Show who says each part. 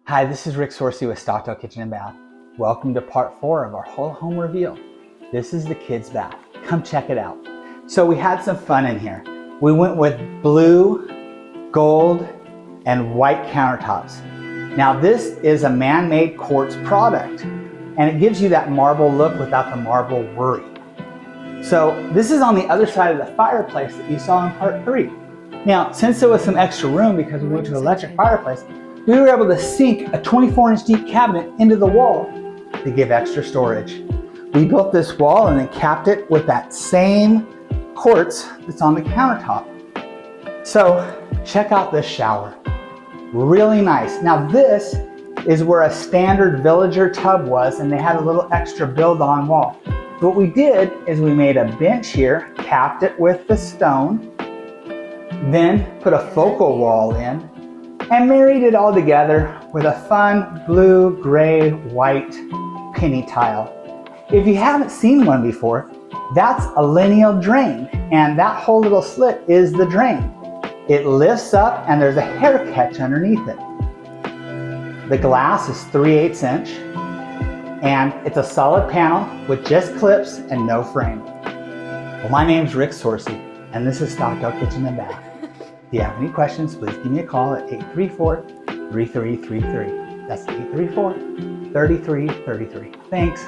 Speaker 1: Hi, this is Rick Sorsey with Stockdale Kitchen and Bath. Welcome to part 4 of our whole home reveal. This is the kids' bath. Come check it out. So we had some fun in here. We went with blue, gold, and white countertops. Now this is a man-made quartz product, and it gives you that marble look without the marble worry. So this is on the other side of the fireplace that you saw in part 3. Now, since there was some extra room because we went to an electric fireplace, we were able to sink a 24-inch deep cabinet into the wall to give extra storage. We built this wall and then capped it with that same quartz that's on the countertop. So check out this shower. Really nice. Now this is where a standard villager tub was, and they had a little extra build-on wall. So what we did is we made a bench here, capped it with the stone, then put a focal wall in, and married it all together with a fun blue, gray, white penny tile. If you haven't seen one before, that's a lineal drain, and that whole little slit is the drain. It lifts up and there's a hair catch underneath it. The glass is 3/8 inch, and it's a solid panel with just clips and no frame. Well, my name's Rick Sorsey, and this is Stockdale Kitchen and Bath. If you have any questions, please give me a call at 834-3333. That's 834-3333. Thanks.